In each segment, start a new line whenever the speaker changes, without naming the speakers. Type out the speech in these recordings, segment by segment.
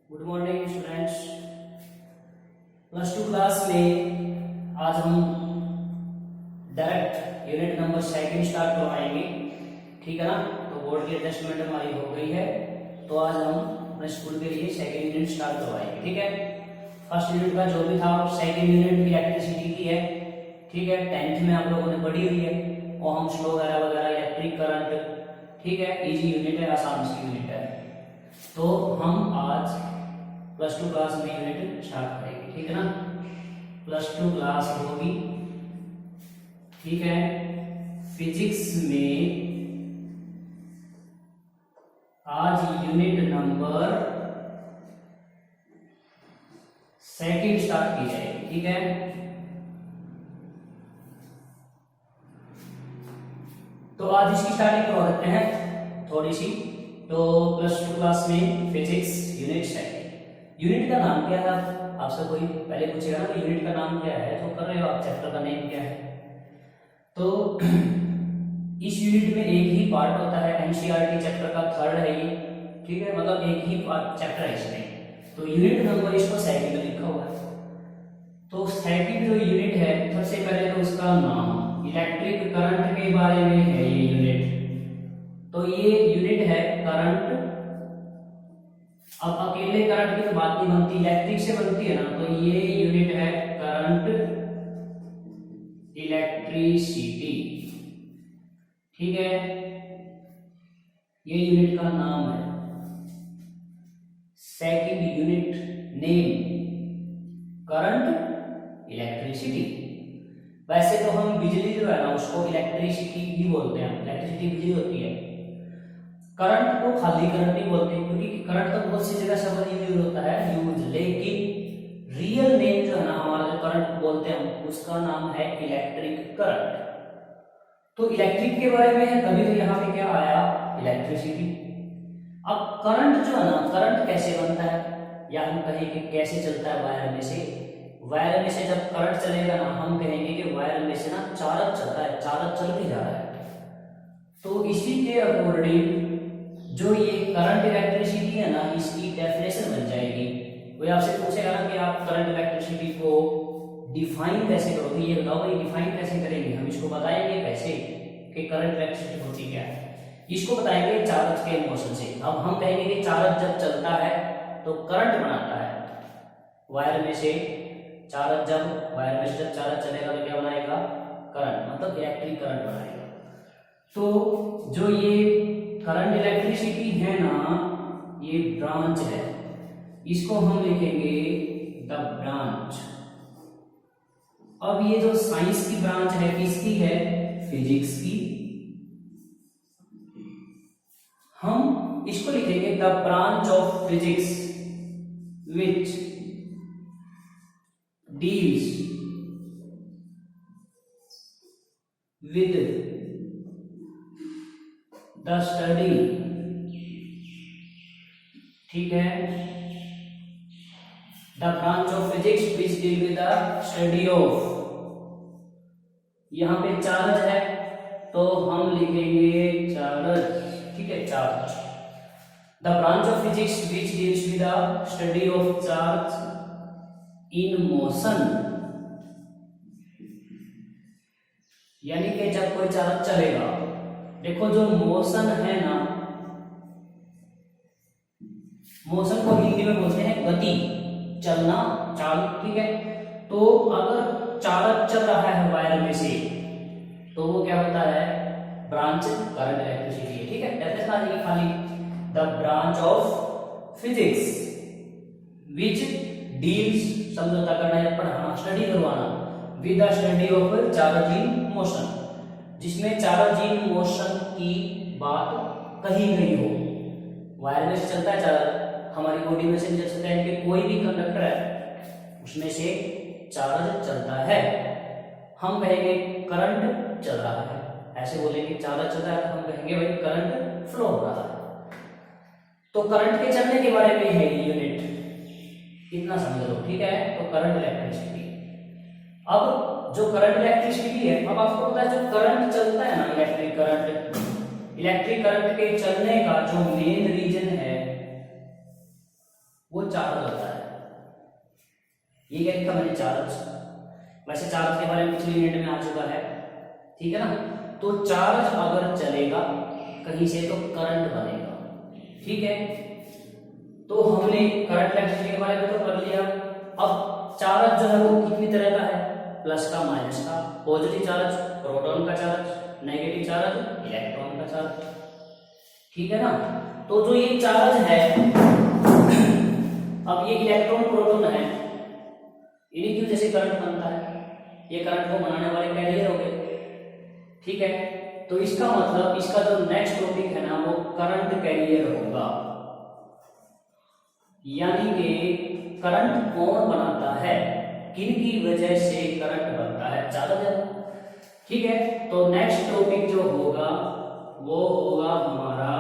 Good morning students. Plus two class में आज हम direct unit number second start करवाएंगे, ठीक है ना। तो बोर्ड की एडजस्टमेंट हमारी हो गई है, तो आज हम अपने स्कूल के लिए सेकंड यूनिट स्टार्ट करवाएंगे, ठीक है। फर्स्ट यूनिट का जो भी था सेकंड यूनिट इलेक्ट्रिसिटी की है, ठीक है। 10th में आप लोगों ने पढ़ी हुई है, ओहम्स लॉ वगैरह इलेक्ट्रिक करंट, ठीक है। इजी यूनिट है, आसान सी यूनिट है। तो हम आज प्लस टू क्लास में यूनिट स्टार्ट करेंगे, ठीक है ना। प्लस टू क्लास होगी, ठीक है। फिजिक्स में आज यूनिट नंबर सेकंड स्टार्ट की जाएगी, ठीक है। तो आज इसकी स्टार्टिंग करवा देते हैं थोड़ी सी। तो प्लस टू क्लास में फिजिक्स यूनिट सेकंड, यूनिट का नाम क्या है? आपसे कोई पहले पूछेगा ना कि यूनिट का नाम क्या है, तो कर रहे हो आप चैप्टर का नेम क्या है। तो इस यूनिट में एक ही पार्ट होता है, एनसीईआरटी चैप्टर का थर्ड है ये, ठीक है। मतलब एक ही पार्ट चैप्टर है इसमें, तो यूनिट नंबर इसको सेकंड में लिखा हुआ है। तो सेकंड जो यूनिट है, सबसे पहले तो उसका नाम इलेक्ट्रिक करंट के बारे में है ये यूनिट। तो ये यूनिट है करंट। अब अकेले करंट की तो बात नहीं बनती, इलेक्ट्रिक से बनती है ना। तो ये यूनिट है करंट इलेक्ट्रिसिटी, ठीक है। ये यूनिट का नाम है। Second unit name current electricity. वैसे तो हम बिजली जो है ना उसको इलेक्ट्रिसिटी ही बोलते हैं, इलेक्ट्रिसिटी बिजली होती है। करंट को खाली करंट नहीं बोलते, क्योंकि करंट तो बहुत सी जगह शब्द यूज होता है यूज, लेकिन रियल नेम जो है ना हमारा जो करंट बोलते हैं उसका नाम है इलेक्ट्रिक करंट। तो इलेक्ट्रिक के बारे में है, तभी तो यहाँ पे क्या आया इलेक्ट्रिसिटी। अब करंट जो है ना, करंट कैसे बनता है, या हम कहेंगे कैसे चलता है वायर में से। वायर में से जब करंट चलेगा ना, हम कहेंगे कि वायर में से ना चार्ज चलता है, चार्ज चल के जा रहा है। तो इसी के अकॉर्डिंग जो ये करंट इलेक्ट्रिसिटी है ना, इसकी डेफिनेशन बन जाएगी। कोई आपसे पूछेगा ना कि आप करंट इलेक्ट्रिसिटी को डिफाइन कैसे करोगे, ये बताओ भाई डिफाइन कैसे करेंगे। हम इसको बताएंगे कैसे कि करंट इलेक्ट्रिसिटी होती क्या है, इसको बताएंगे चार्ज के मोशन से। अब हम कहेंगे कि चार्ज जब चलता है तो करंट बनाता है वायर में से। चार्ज जब वायर में से जब चार्ज चलेगा तो क्या बनाएगा, करंट, मतलब इलेक्ट्रिक करंट बनाएगा। तो जो ये करंट इलेक्ट्रिसिटी है ना, ये ब्रांच है, इसको हम लिखेंगे द ब्रांच। अब ये जो साइंस की ब्रांच है किसकी है, फिजिक्स की। हम इसको लिखेंगे the branch of physics which deals with the study, ठीक है। The branch of physics which deal with the study of, यहां पे चार्ज है तो हम लिखेंगे चार्ज, ठीक है, charge. The branch of physics which deals with the study of charge in motion, यानी कि जब कोई चार्ज चलेगा, देखो जो मोशन है ना, मोशन को हिंदी में बोलते हैं गति, चलना, चाल, ठीक है। तो अगर चार्ज चल रहा है वायर में से तो वो क्या होता है, ब्रांच करंट इलेक्ट्रिसिटी है, ठीक है। डेफिनेशन आ जाएगी खाली, the branch of physics which deals, समझौता करना या पढ़ाना, स्टडी करवाना, with the study of charge in motion, जिसमें चार्ज इन मोशन की बात कही गई हो। वायर में से चलता है चार्ज, हमारी बॉडी में से चल सकता है कि कोई भी कंडक्टर है उसमें से चार्ज चलता है, हम कहेंगे करंट चल रहा है। ऐसे बोलेंगे चार्ज चल रहा है, हम कहेंगे भाई करंट फ्लो हो रहा है। तो करंट के चलने के बारे में है यूनिट, इतना समझ लो, ठीक है। तो करंट इलेक्ट्रिसिटी, अब जो करंट इलेक्ट्रिसिटी है, अब आपको पता है जो करंट चलता है ना, इलेक्ट्रिक करंट, इलेक्ट्रिक करंट के चलने का जो मेन रीजन है वो चार्ज होता है। ये क्या लिखा मैंने, चार्ज। वैसे चार्ज के बारे में पिछली यूनिट में आ चुका है, ठीक है ना। तो चार्ज अगर चलेगा कहीं से तो करंट बनेगा, ठीक है। तो हमने करंट इलेक्ट्रिसिटी के बारे में तो कर लिया। अब चार्ज जो है वो कितनी तरह का है, प्लस का माइनस का, पॉजिटिव चार्ज प्रोटॉन का चार्ज, नेगेटिव चार्ज इलेक्ट्रॉन का चार्ज, ठीक है ना। तो जो ये चार्ज है, अब ये इलेक्ट्रॉन प्रोटॉन है, इन्हीं की वजह से करंट बनता है। ये करंट को बनाने वाले कैरियर हो गए, ठीक है। तो इसका मतलब इसका जो नेक्स्ट टॉपिक है ना वो करंट कैरियर होगा, यानी कि करंट कौन बनाता है, किन की वजह से करंट बनता है, चार्ज, ठीक है। तो नेक्स्ट टॉपिक जो होगा वो होगा हमारा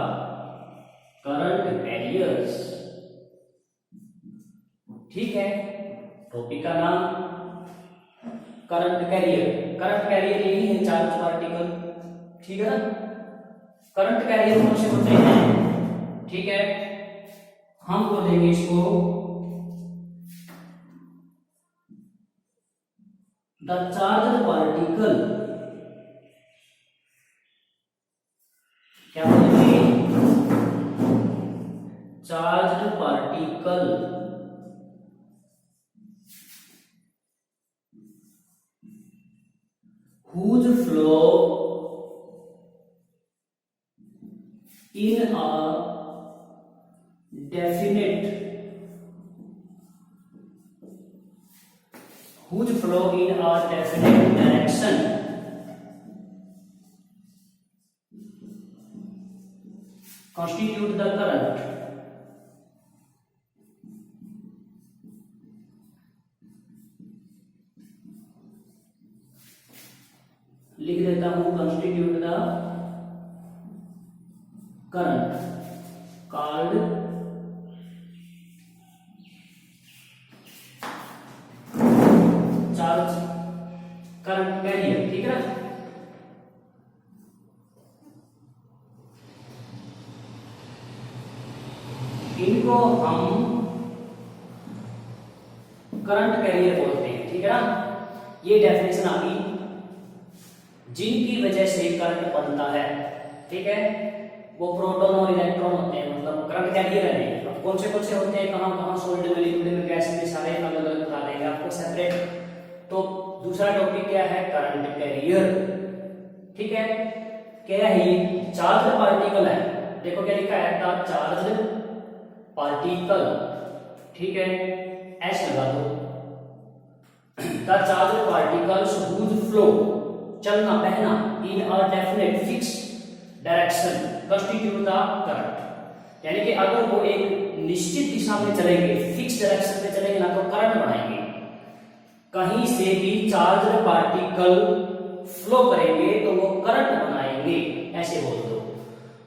करंट कैरियर्स, ठीक है। टॉपिक का नाम करंट कैरियर। करंट कैरियर यही है, चार्ज पार्टिकल, ठीक है ना। करंट कैरियर कौन से होते हैं, ठीक है। हम बोलेंगे इसको द चार्ज पार्टिकल, क्या बोलेंगे, charge particle whose flow in a definite direction constitute the current। लिख देता हूं, constitute the current called charge current carrier, ठीक है ना। इनको हम करंट कैरियर बोलते हैं, ठीक है ना। ये डेफिनेशन आ गई, जिनकी वजह से करंट बनता है, ठीक है। वो प्रोटॉन और इलेक्ट्रॉन होते हैं, मतलब करंट कैरियर है। अब कौन से होते हैं, कहां कहां, सॉलिड में, लिक्विड में, गैस में, सारे अलग अलग बता देंगे आपको सेपरेट। तो दूसरा टॉपिक क्या है, करंट कैरियर, ठीक है। क्या है ये, चार्ज पार्टिकल है। देखो क्या लिखा है, द चार्ज पार्टिकल, ठीक है, एच लगा दो। The charge particles whose flow, चलना बहना, in a definite fix direction constitute the current. यानी कि अगर वो एक निश्चित दिशा में चलेंगे, फिक्स डायरेक्शन में चलेंगे ना, तो करंट बनाएंगे। कहीं से भी चार्ज पार्टिकल फ्लो करेंगे तो वो करंट बनाएंगे, ऐसे बोल दो।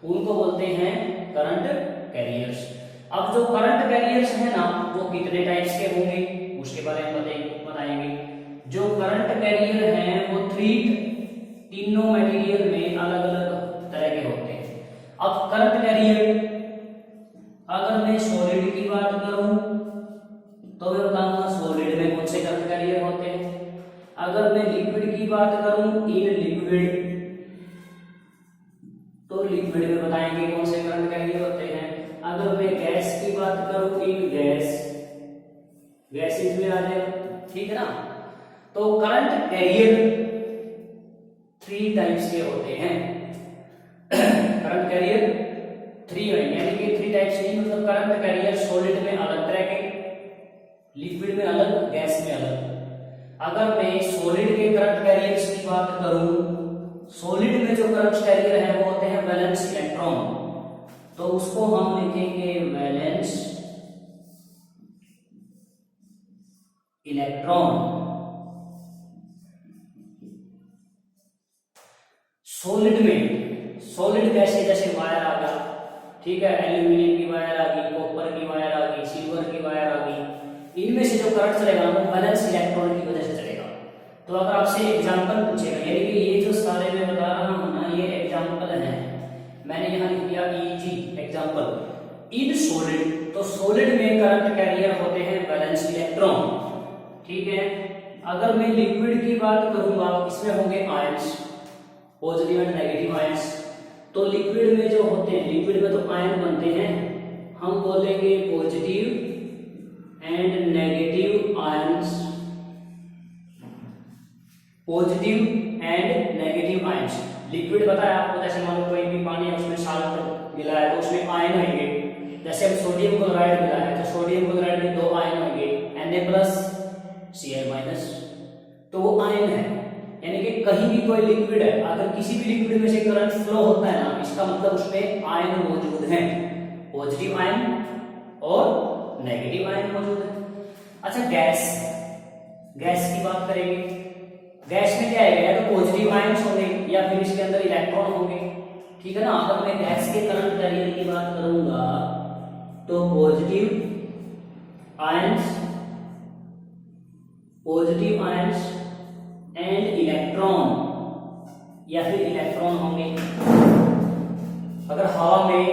उनको बोलते हैं करंट कैरियर्स। अब जो करंट कैरियर्स है ना वो कितने टाइप्स के होंगे उसके बारे में बताएंगे। जो करंट कैरियर हैं वो तीनों मटेरियल में अलग अलग तरह के होते हैं। अब करंट कैरियर, अगर मैं सॉलिड की बात करूं तो मैं बताऊंगा सॉलिड में कौन से करंट कैरियर होते हैं। अगर मैं लिक्विड की बात करूं, इन लिक्विड, तो लिक्विड में बताएंगे कौन से करंट कैरियर होते हैं। अगर मैं गैस की बात करूं, इन गैसेज में आ जाएगा, ठीक है ना। तो करंट कैरियर 3 टाइप्स के होते हैं। करंट कैरियर 3 है, यानी कि 3 टाइप्स नहीं, मतलब करंट कैरियर सॉलिड में अलग तरह के, लिक्विड में अलग, गैस में अलग। अगर मैं सॉलिड के करंट कैरियर्स की बात करूं, सॉलिड में जो करंट कैरियर है वो होते हैं वैलेंस इलेक्ट्रॉन, तो उसको हम लिखेंगे वैलेंस इलेक्ट्रॉन। सॉलिड कैसे, जैसे वायर आ गया, ठीक है, एल्यूमिनियम की वायर आ गई, कॉपर की वायर आ गई, सिल्वर की वायर आ गई, इनमें से जो करंट चलेगा वो वैलेंस इलेक्ट्रॉन की वजह से चलेगा। तो अगर आपसे एग्जांपल पूछेगा, यानी कि ये जो सारे मैं बता रहा हूं ना ये एग्जांपल है, मैंने यहां लिख दिया ईजी एग्जांपल। इन सॉलिड, तो सॉलिड में करंट कैरियर होते हैं वैलेंस इलेक्ट्रॉन, ठीक है। अगर मैं लिक्विड की बात करूंगा, इसमें होंगे ions, positive and negative ions. तो लिक्विड में जो होते हैं, लिक्विड में तो आयन बनते हैं, हम बोलेंगे positive and negative ions, positive and negative ions. Liquid बताया आपको, जैसे मान लो कोई भी पानी है उसमें साल्ट मिला है तो उसमें आयन होंगे। जैसे हम सोडियम क्लोराइड मिला है तो सोडियम क्लोराइड में 2 आयन होंगे, Na+Cl-, तो वो आयन है। यानी कि कहीं भी कोई लिक्विड है, अगर किसी भी लिक्विड में से करंट फ्लो होता है ना, इसका मतलब उसमें आयन मौजूद हैं, पॉजिटिव आयन और नेगेटिव आयन मौजूद है। अच्छा गैस, गैस की बात करेंगे। गैस में क्या है, या तो पॉजिटिव आयंस होंगे या फिर इसके अंदर इलेक्ट्रॉन होंगे, ठीक है ना। अगर मैं गैस के करंट कैरियर की बात करूंगा तो पॉजिटिव आयंस एंड इलेक्ट्रॉन या फिर इलेक्ट्रॉन होंगे। अगर हवा में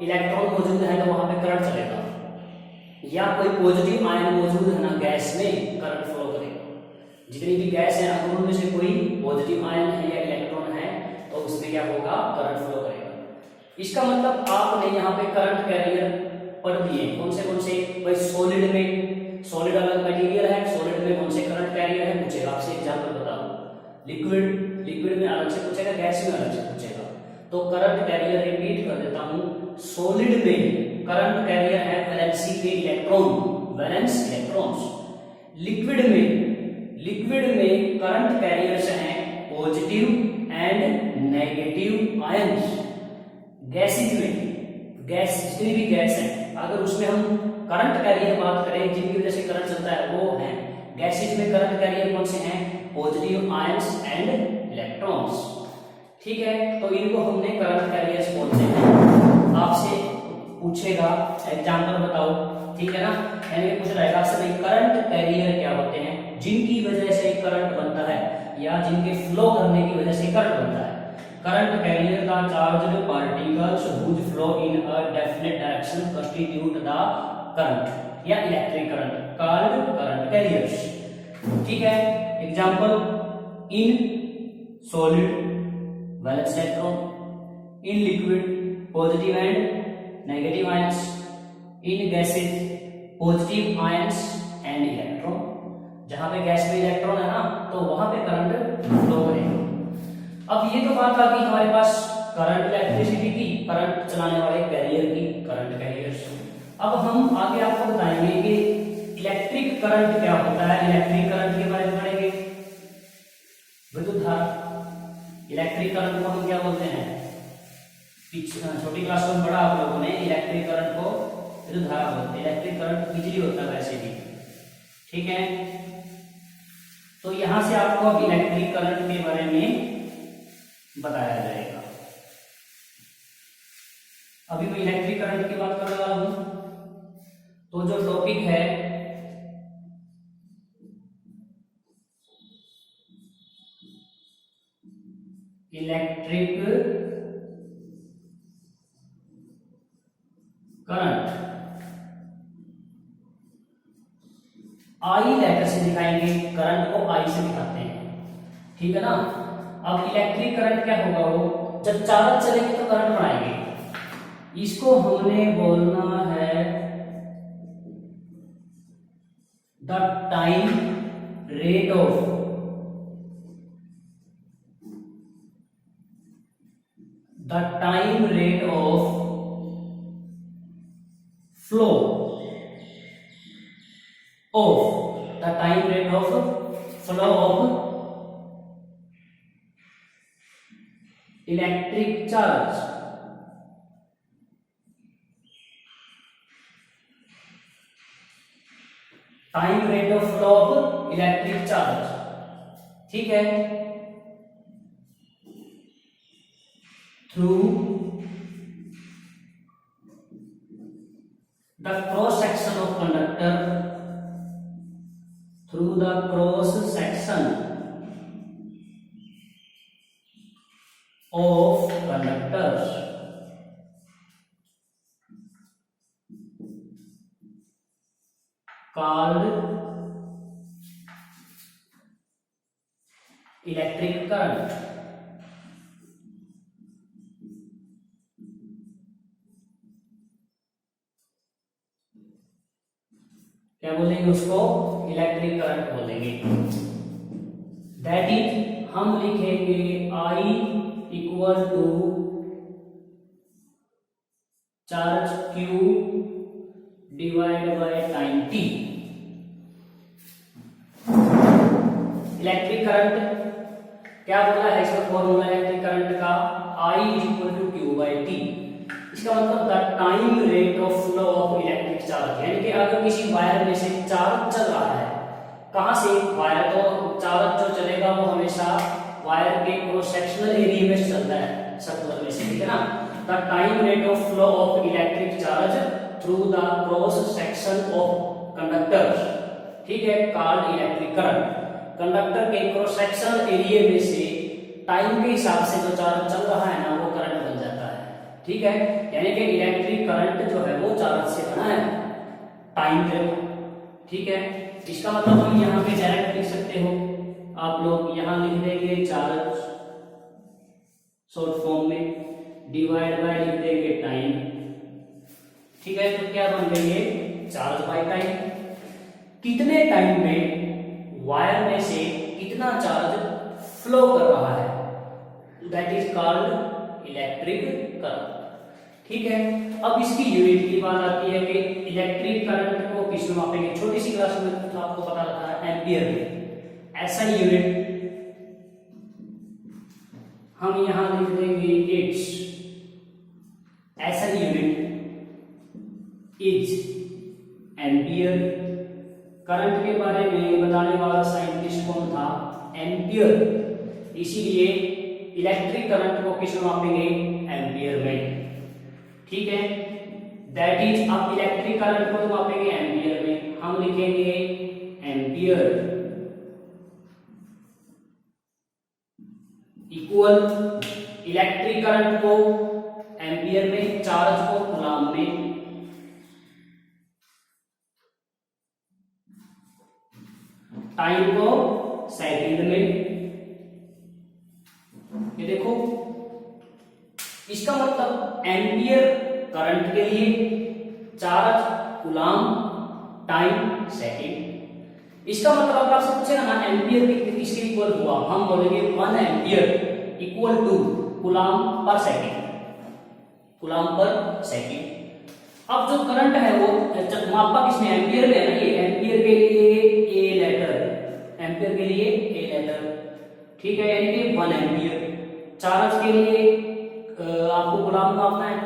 इलेक्ट्रॉन मौजूद है तो वहां पे करंट चलेगा, या कोई पॉजिटिव आयन मौजूद है ना गैस में, करंट फ्लो करेगा। जितनी भी गैस है अगर उनमें से कोई पॉजिटिव आयन है या इलेक्ट्रॉन है तो उसमें क्या होगा, करंट फ्लो करेगा। इसका मतलब आपने यहाँ पे करंट कैरियर पढ़ दिए, कौन से भाई सॉलिड में, सॉलिड अलग मटेरियल है, सॉलिड में कौन से करंट कैरियर है पूछेगा आपसे, एग्जांपल बताओ। लिक्विड में अलग से पूछेगा, गैस में अलग से पूछेगा। तो करंट कैरियर रिपीट कर देता हूं, सॉलिड में करंट कैरियर है वैलेंसी के इलेक्ट्रॉन, वैलेंस इलेक्ट्रॉन्स। लिक्विड में करंट कैरियर्स हैं positive and negative ions. Gases में, गैस जितनी भी गैस है अगर उसमें हम करंट कैरियर बात करें, जिनकी वजह से करंट चलता है, वो है गैसेज में करंट कैरियर कौन से हैं, पॉजिटिव आयंस एंड इलेक्ट्रॉन्स, ठीक है। तो इनको हमने करंट कैरियर्स बोलते हैं। आपसे पूछेगा एग्जांपल बताओ, ठीक है ना, यानी पूछ रहेगा आपसे भाई करंट कैरियर क्या होते हैं, जिनकी वजह से करंट बनता है या जिनके फ्लो करने की वजह से करंट बनता है। करंट कैरियर का charged particles whose flow in a definite direction constitute the current या electric current called current carriers, ठीक है। Example, in solid valence electron, in liquid positive and negative ions, in gases positive ions and electron. जहां पे gas में electron है ना तो वहां पे करंट फ्लो करेगा। अब ये तो बात आ गई हमारे पास करंट इलेक्ट्रिसिटी की, करंट चलाने वाले कैरियर की, करंट कैरियर्स। अब हम आगे आपको बताएंगे कि इलेक्ट्रिक करंट क्या होता है। इलेक्ट्रिक करंट के बारे में पढ़ेंगे, विद्युत धारा। इलेक्ट्रिक करंट को हम क्या बोलते हैं, छोटी क्लास में पढ़ा आप लोगों ने, इलेक्ट्रिक करंट को विद्युत धारा बोलते हैं। इलेक्ट्रिक करंट बिजली होता है वैसे भी, ठीक है। तो यहां से आपको अब इलेक्ट्रिक करंट के बारे में बताया जाएगा। अभी मैं इलेक्ट्रिक करंट की बात करने वाला हूं, तो जो टॉपिक है इलेक्ट्रिक करंट, आई लेटर से दिखाएंगे, करंट को आई से दिखाते हैं, ठीक है ना। अब इलेक्ट्रिक करंट क्या होगा, वो जब चालक चलेगी तो करंट बनाएंगे, इसको हमने बोलना है the time rate of flow of electric charge, time rate of flow of electric charge, ठीक है, through the cross section of conductor, through the cross section of conductors, called electric current. क्या बोलेंगे उसको? इलेक्ट्रिक करंट बोलेंगे। That is हम लिखेंगे I equal to charge Q divide by time T। Electric current क्या बोला है? इसका फॉर्मूला इलेक्ट्रिक करंट का I equal to Q by T। इसका मतलब the time rate of flow of electric charge, यानी कि अगर किसी वायर में से चार्ज चल रहा है, कहां से? वायर, तो चार्ज जो चलेगा वो हमेशा वायर के क्रॉस सेक्शनल एरिया में चलता है, सर्कुलर में से, ठीक है ना। The time rate of flow of electric charge through the cross section of conductor, ठीक है, कॉल्ड इलेक्ट्रिक करंट। कंडक्टर के क्रॉस सेक्शनल एरिया में से टाइम के हिसाब से जो चार्ज चल रहा है ना, वो करंट बन जाता है, ठीक है। यानी कि इलेक्ट्रिक करंट जो है वो चार्ज से बना है, टाइम पे, ठीक है। इसका मतलब हम यहाँ पे डायरेक्ट लिख सकते हो, आप लोग यहाँ लिख देंगे चार्ज शॉर्ट फॉर्म में, डिवाइड बाय लिख देंगे टाइम, ठीक है। तो क्या बन गई? Charge by time. कितने टाइम में वायर में से कितना चार्ज फ्लो कर रहा है, that is called electric current, ठीक है। अब इसकी यूनिट की बात आती है कि इलेक्ट्रिक करंट को किस में मापेंगे? छोटी सी क्लास में तो आपको पता था एम्पियर में, ऐसा यूनिट हम यहां लिख देंगे इट्स, ऐसा यूनिट इज एम्पियर। करंट के बारे में बताने वाला साइंटिस्ट कौन था? एम्पियर। इसीलिए इलेक्ट्रिक करंट को किस में मापेंगे? एम्पियर में, ठीक है। दैट इज अब इलेक्ट्रिक करंट को तो मापेंगे एम्पियर में, हम लिखेंगे एम्पियर इक्वल इलेक्ट्रिक करंट को एम्पियर में, चार्ज को कूलम में, टाइम को सेकंड में। ये देखो, इसका मतलब एम्पियर करंट के लिए, चार्ज कूलम, टाइम सेकंड। इसका मतलब अगर आपसे पूछेगा ना एम्पियर किसके इक्वल हुआ, हम बोलेंगे 1 ampere equal to coulomb per second, coulomb per second. अब जो करंट है वो मापा किसमें? एम्पियर में है ना। ये एम्पियर के लिए ए लेटर, एम्पियर के लिए ए लेटर, ठीक है, यानी कि 1 एम्पियर। चार्ज के लिए आपको कूलम मापना है,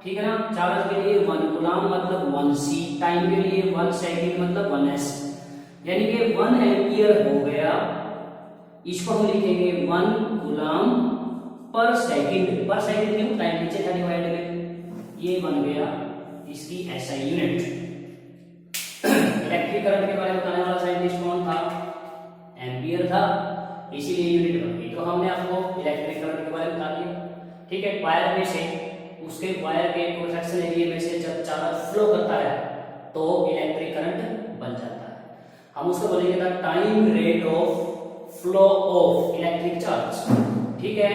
ठीक है ना। चार्ज के लिए 1 कूलम मतलब 1 सी, टाइम के लिए 1 सेकंड मतलब 1 एस, यानी कि 1 एम्पियर हो गया। इसको हम लिखेंगे 1 कूलम पर सेकंड, पर सेकंड क्यों? टाइम नीचे था डिवाइड में, ये बन गया इसकी एसआई यूनिट। इलेक्ट्रिक करंट के बारे में बताने वाला साइंटिस्ट कौन था? एम्पियर था, इसीलिए यूनिट बन गई। तो हमने आपको इलेक्ट्रिक करंट के बारे में बता दिया, ठीक है। वायर में से, उसके वायर के क्रॉस सेक्शन एरिया में से जब चार्ज फ्लो करता है तो इलेक्ट्रिक करंट बन जाता है। हम उसको बोलेंगे the time rate of flow of electric charge, ठीक है,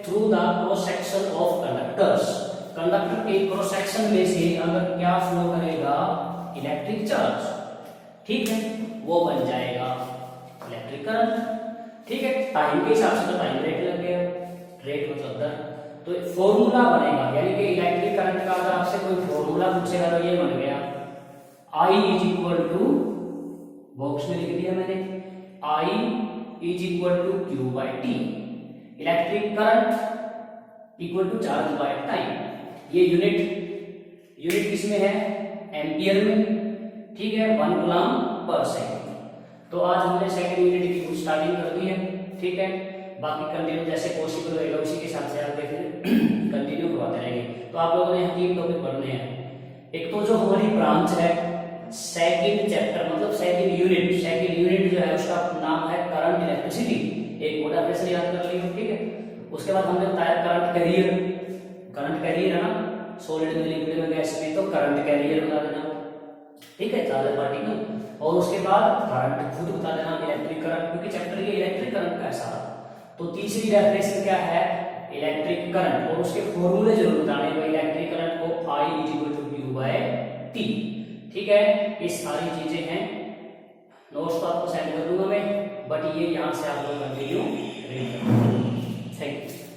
through the cross section of conductors. Conductor के क्रॉस सेक्शन में से अगर क्या फ्लो करेगा? इलेक्ट्रिक चार्ज, ठीक है, वो बन जाएगा इलेक्ट्रिक करंट, ठीक है। टाइम के हिसाब से तो टाइम रेट लग गया, रेट मतलब दर, तो फॉर्मूला बनेगा, यानी कि इलेक्ट्रिक करंट का अगर आपसे कोई फॉर्मूला पूछेगा तो ये बन गया I is equal to, box में लिख दिया मैंने, I is equal to Q by T, electric current equal to charge by time. ये यूनिट किसमें है? एम्पियर में, ठीक है, 1 कूलम पर सेकंड। तो आज हमने सेकंड यूनिट की कुछ स्टार्टिंग कर दी है, ठीक है। बाकी कंटिन्यू जैसे पॉसिबल होएगा उसी के हिसाब से आगे फिर कंटिन्यू करवाते रहेंगे। तो आप लोगों ने यहाँ 3 टॉपिक पढ़ने हैं। एक तो जो हमारी ब्रांच है सेकंड चैप्टर, मतलब सेकंड यूनिट जो है उसका नाम है करंट इलेक्ट्रिसिटी, एक मोटा प्रेशर याद कर लियो, ठीक है। उसके बाद हमने बताया करंट कैरियर है ना, सॉलिड में, लिक्विड में, गैस में, तो करंट कैरियर बता देना। ठीक है, चार्ज पार्टिकल। और उसके बाद करंट खुद बता देना, इलेक्ट्रिक करंट, क्योंकि चैप्टर ये इलेक्ट्रिक करंट का है सारा। तो तीसरी डेफिनेशन क्या है, इलेक्ट्रिक करंट, और उसके फॉर्मूले जरूर बताने, भाई इलेक्ट्रिक करंट को I = Q/T। ठीक है, ये सारी चीजें हैं, नोट्स तो आपको सेंड कर दूंगा मैं, बट ये यहाँ से आप लोग कंटिन्यू रीड करें। Thank you.